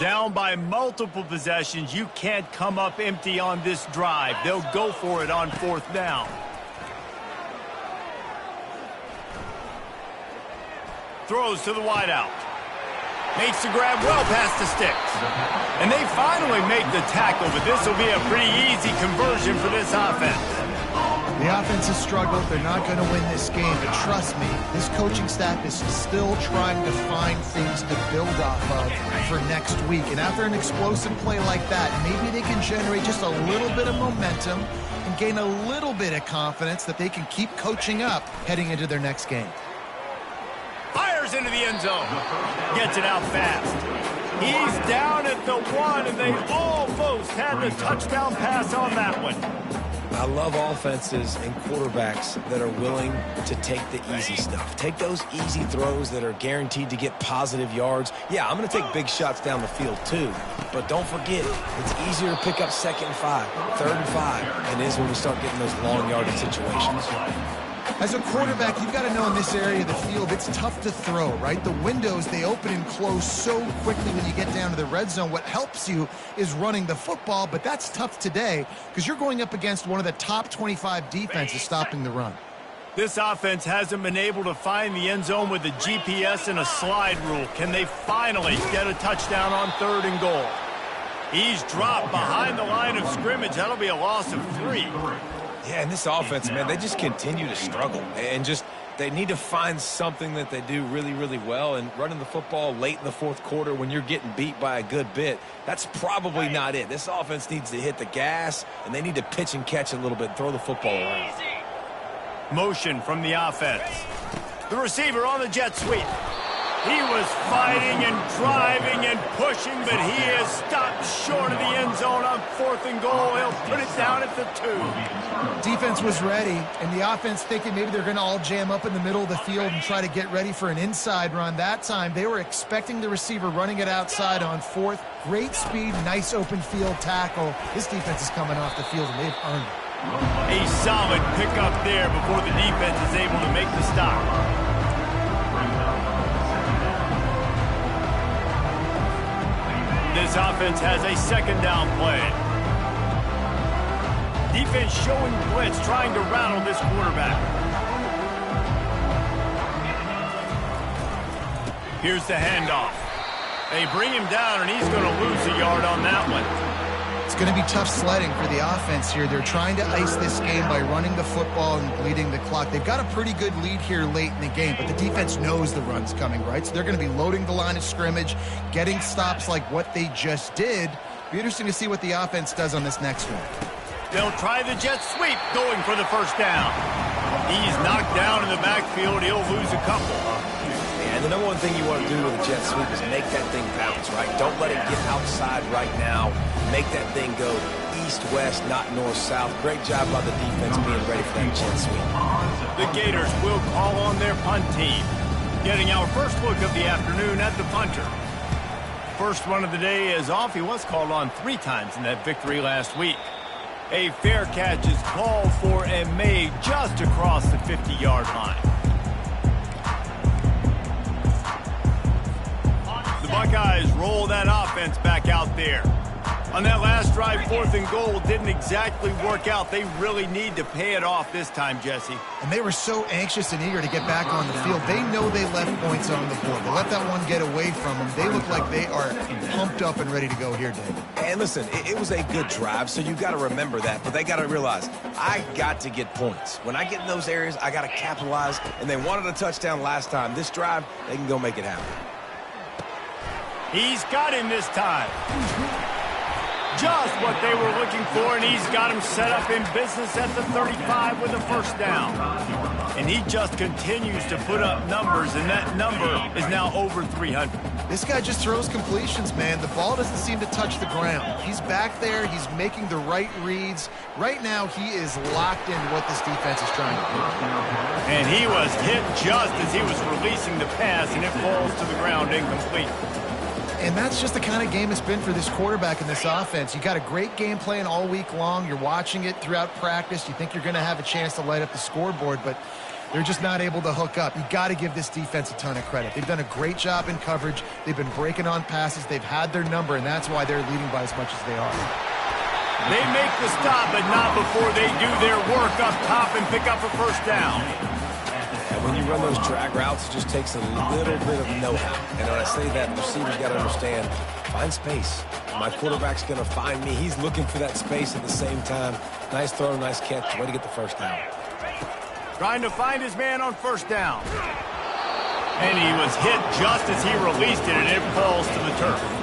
Down by multiple possessions, you can't come up empty on this drive. They'll go for it on 4th down. Throws to the wideout. Makes the grab well past the sticks. And they finally make the tackle, but this will be a pretty easy conversion for this offense. The offense has struggled. They're not going to win this game, but trust me, this coaching staff is still trying to find things to build off of for next week. And after an explosive play like that, maybe they can generate just a little bit of momentum and gain a little bit of confidence that they can keep coaching up heading into their next game. Fires into the end zone. Gets it out fast. He's down at the 1, and they almost had the touchdown pass on that one. I love offenses and quarterbacks that are willing to take the easy stuff. Take those easy throws that are guaranteed to get positive yards. Yeah, I'm going to take big shots down the field too, but don't forget, it's easier to pick up 2nd and 5, 3rd and 5 than it is when we start getting those long yardage situations. As a quarterback, you've got to know in this area of the field, it's tough to throw, right? The windows, they open and close so quickly when you get down to the red zone. What helps you is running the football, but that's tough today because you're going up against one of the top 25 defenses stopping the run. This offense hasn't been able to find the end zone with the GPS and a slide rule. Can they finally get a touchdown on 3rd and goal? He's dropped behind the line of scrimmage. That'll be a loss of 3. Yeah, and this offense, man, they just continue to struggle. And they need to find something that they do really, really well. And running the football late in the 4th quarter when you're getting beat by a good bit, that's probably not it. This offense needs to hit the gas, and they need to pitch and catch a little bit, throw the football around. Motion from the offense. The receiver on the jet sweep. He was fighting and driving and pushing, but he is stopped short of the end zone on 4th and goal. He'll put it down at the 2. Defense was ready, and the offense thinking maybe they're going to all jam up in the middle of the field and try to get ready for an inside run. That time, they were expecting the receiver running it outside on 4th. Great speed, nice open field tackle. This defense is coming off the field, and they've earned it. A solid pickup there before the defense is able to make the stop. This offense has a 2nd down play. Defense showing blitz, trying to rattle this quarterback. Here's the handoff. They bring him down, and he's going to lose a yard on that one. It's going to be tough sledding for the offense here. They're trying to ice this game by running the football and bleeding the clock. They've got a pretty good lead here late in the game, but the defense knows the run's coming, right? So they're going to be loading the line of scrimmage, getting stops like what they just did. Be interesting to see what the offense does on this next one. They'll try the jet sweep, going for the 1st down. He's knocked down in the backfield. He'll lose a couple. And the number one thing you want to do with a jet sweep is make that thing bounce, right? Don't let it get outside right now. Make that thing go east-west, not north-south. Great job by the defense being ready for that jet sweep. The Gators will call on their punt team. Getting our first look of the afternoon at the punter. First one of the day is off. He was called on 3 times in that victory last week. A fair catch is called for and made just across the 50-yard line. The Buckeyes roll that offense back out there. On that last drive, 4th and goal didn't exactly work out. They really need to pay it off this time, Jesse. And they were so anxious and eager to get back on the field. They know they left points on the board. They let that one get away from them. They look like they are pumped up and ready to go here, David. And listen, it was a good drive, so you got to remember that. But they got to realize, I got to get points. When I get in those areas, I got to capitalize. And they wanted a touchdown last time. This drive, they can go make it happen. He's got him this time. Just what they were looking for, and he's got him set up in business at the 35 with a 1st down. And he just continues to put up numbers, and that number is now over 300. This guy just throws completions, man. The ball doesn't seem to touch the ground. He's back there. He's making the right reads. Right now, he is locked into what this defense is trying to do. And he was hit just as he was releasing the pass, and it falls to the ground incomplete. And that's just the kind of game it's been for this quarterback in this offense. You got a great game plan all week long. You're watching it throughout practice. You think you're going to have a chance to light up the scoreboard, but they're just not able to hook up. You got to give this defense a ton of credit. They've done a great job in coverage. They've been breaking on passes. They've had their number, and that's why they're leading by as much as they are. They make the stop, but not before they do their work up top and pick up a 1st down. When you run those drag routes, it just takes a little bit of know-how. And when I say that, the receiver's got to understand, find space. My quarterback's going to find me. He's looking for that space at the same time. Nice throw, nice catch. Way to get the 1st down. Trying to find his man on 1st down. And he was hit just as he released it, and it falls to the turf.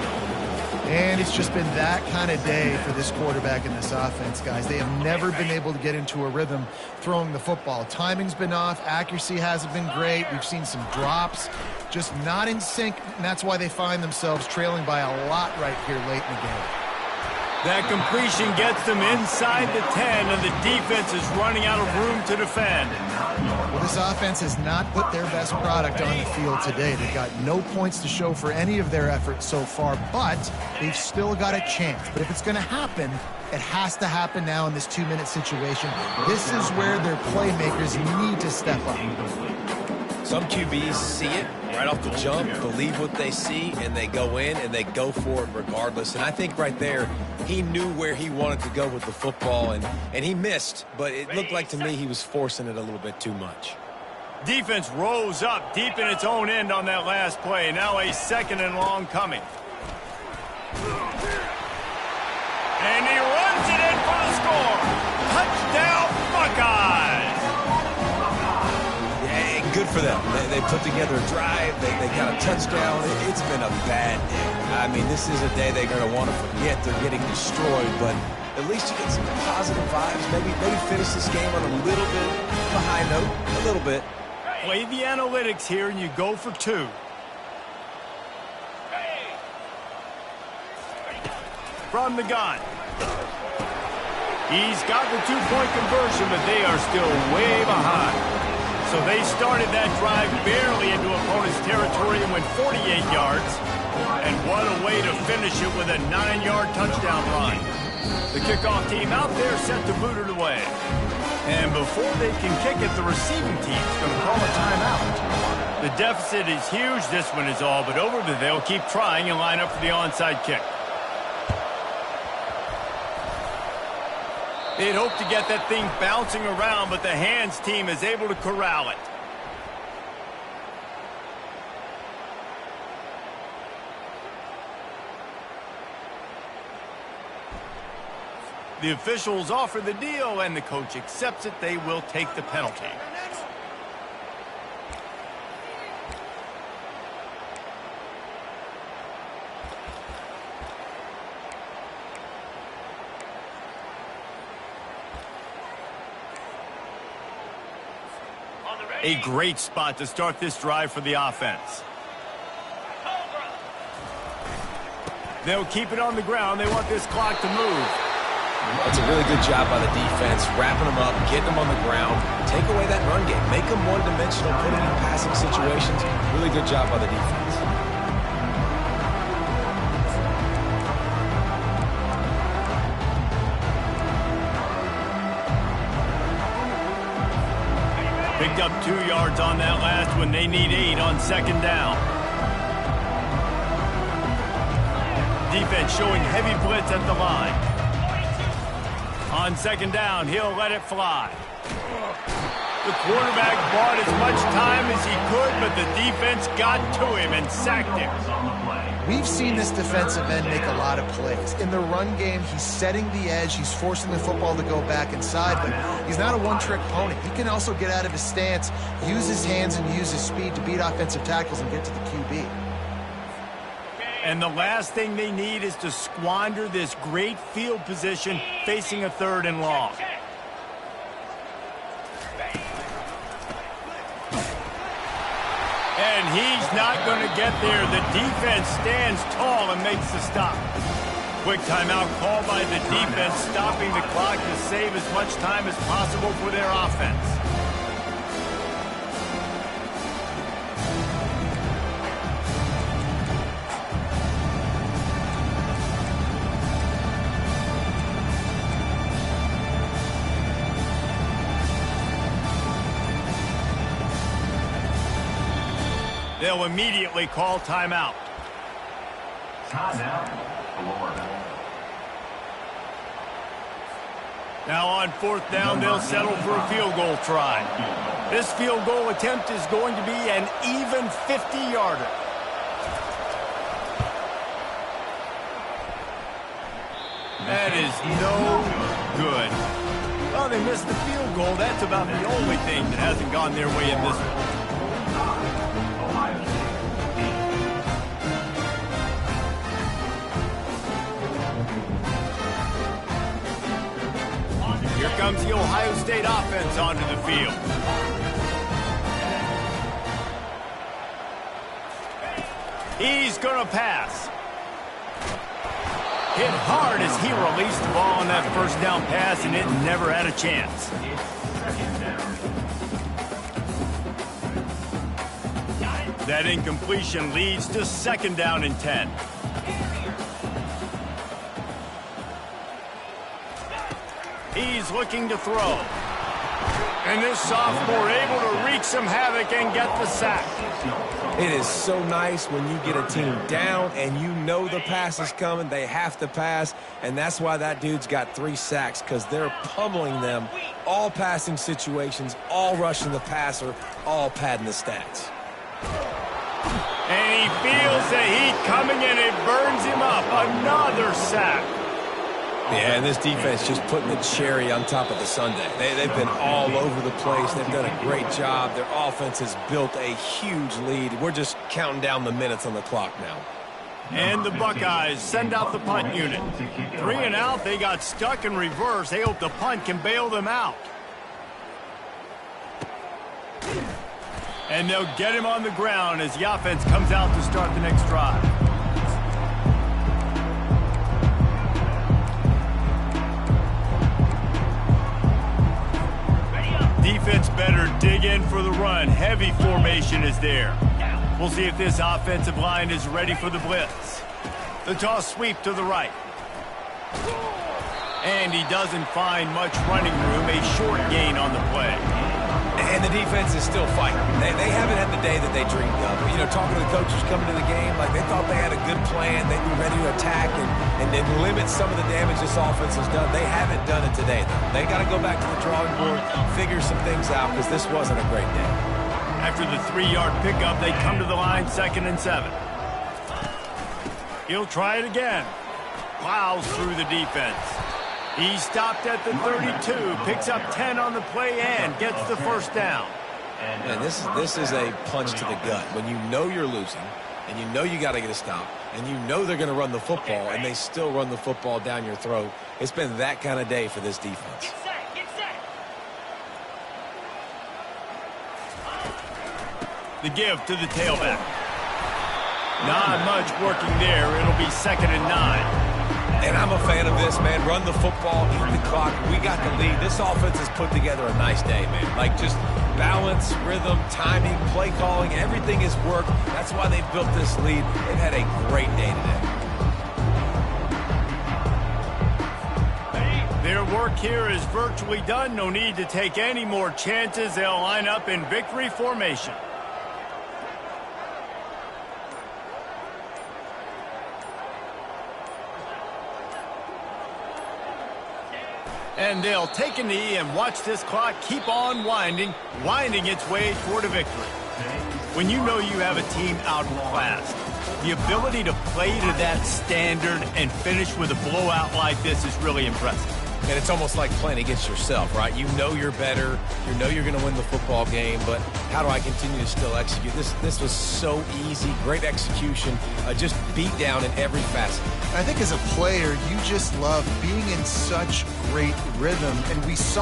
And it's just been that kind of day for this quarterback in this offense, guys. They have never been able to get into a rhythm throwing the football. Timing's been off. Accuracy hasn't been great. We've seen some drops, just not in sync, and that's why they find themselves trailing by a lot right here late in the game. That completion gets them inside the 10, and the defense is running out of room to defend. Well, this offense has not put their best product on the field today. They've got no points to show for any of their efforts so far, but they've still got a chance. But if it's going to happen, it has to happen now in this 2-minute situation. This is where their playmakers need to step up. Some QBs see it right off the jump, believe what they see, and they go in and they go for it regardless. And I think right there, he knew where he wanted to go with the football, and he missed. But it looked like to me he was forcing it a little bit too much. Defense rose up deep in its own end on that last play. Now a 2nd and long coming. And he runs it in for the score. Touchdown, Buckeyes! Yeah, good for them. They put together a drive. They got a touchdown. It's been a bad day. I mean, this is a day they're going to want to forget. They're getting destroyed, but at least you get some positive vibes. Maybe finish this game on a little bit of a high note, a little bit. Play the analytics here, and you go for 2. From the gun. He's got the 2-point conversion, but they are still way behind. So they started that drive barely into opponent's territory and went 48 yards. And what a way to finish it with a 9-yard touchdown run. The kickoff team out there set to boot it away. And before they can kick it, the receiving team's going to call a timeout. The deficit is huge. This one is all but over, but they'll keep trying and line up for the onside kick. They'd hoped to get that thing bouncing around, but the hands team is able to corral it. The officials offer the deal, and the coach accepts it. They will take the penalty. A great spot to start this drive for the offense. They'll keep it on the ground. They want this clock to move. That's a really good job by the defense, wrapping them up, getting them on the ground. Take away that run game. Make them one-dimensional, put them in passing situations. Really good job by the defense. Picked up 2 yards on that last one. They need 8 on 2nd down. Defense showing heavy blitz at the line. On 2nd down, he'll let it fly. The quarterback bought as much time as he could, but the defense got to him and sacked him. We've seen this defensive end make a lot of plays. In the run game, he's setting the edge. He's forcing the football to go back inside, but he's not a one-trick pony. He can also get out of his stance, use his hands, and use his speed to beat offensive tackles and get to the QB. And the last thing they need is to squander this great field position facing a 3rd and long. And he's not going to get there. The defense stands tall and makes the stop. Quick timeout called by the defense, stopping the clock to save as much time as possible for their offense. They'll immediately call timeout. Timeout, Florida. Now on 4th down, they'll settle for a field goal try. This field goal attempt is going to be an even 50-yarder. That is no good. Well, they missed the field goal. That's about the only thing that hasn't gone their way in this one. Here comes the Ohio State offense onto the field. He's going to pass. Hit hard as he released the ball on that first down pass, and it never had a chance. That incompletion leads to 2nd down and 10. He's looking to throw. And this sophomore able to wreak some havoc and get the sack. It is so nice when you get a team down and you know the pass is coming. They have to pass, and that's why that dude's got 3 sacks, because they're pummeling them. All passing situations, all rushing the passer, all padding the stats. And he feels the heat coming, and it burns him up. Another sack. Yeah, and this defense just putting the cherry on top of the sundae. They've been all over the place. They've done a great job. Their offense has built a huge lead. We're just counting down the minutes on the clock now. And the Buckeyes send out the punt unit. 3 and out, they got stuck in reverse. They hope the punt can bail them out. And they'll get him on the ground as the offense comes out to start the next drive. Defense better dig in for the run. Heavy formation is there. We'll see if this offensive line is ready for the blitz. The toss sweep to the right. And he doesn't find much running room. A short gain on the play. And the defense is still fighting. They haven't had the day that they dreamed of. You know, talking to the coaches coming to the game, like they thought they had a good plan. They'd be ready to attack and then limit some of the damage this offense has done. They haven't done it today, though. They got to go back to the drawing board, figure some things out, because this wasn't a great day. After the 3-yard pickup, they come to the line, 2nd and 7. He'll try it again. Plows through the defense. He stopped at the 32, picks up 10 on the play and gets the 1st down. And this is a punch to the gut. When you know you're losing, and you know you got to get a stop, and you know they're going to run the football, and they still run the football down your throat. It's been that kind of day for this defense. The give to the tailback. Not much working there. It'll be 2nd and 9. And I'm a fan of this, man. Run the football, eat the clock. We got the lead. This offense has put together a nice day, man. Like just balance, rhythm, timing, play calling, everything has worked. That's why they've built this lead. They've had a great day today. Their work here is virtually done. No need to take any more chances. They'll line up in victory formation. And they'll take a knee and watch this clock keep on winding its way toward a victory. When you know you have a team outclassed, the ability to play to that standard and finish with a blowout like this is really impressive. And it's almost like playing against yourself, right? You know you're better. You know you're going to win the football game, but how do I continue to still execute? This was so easy. Great execution. Just beat down in every facet. I think as a player, you just love being in such great rhythm, and we saw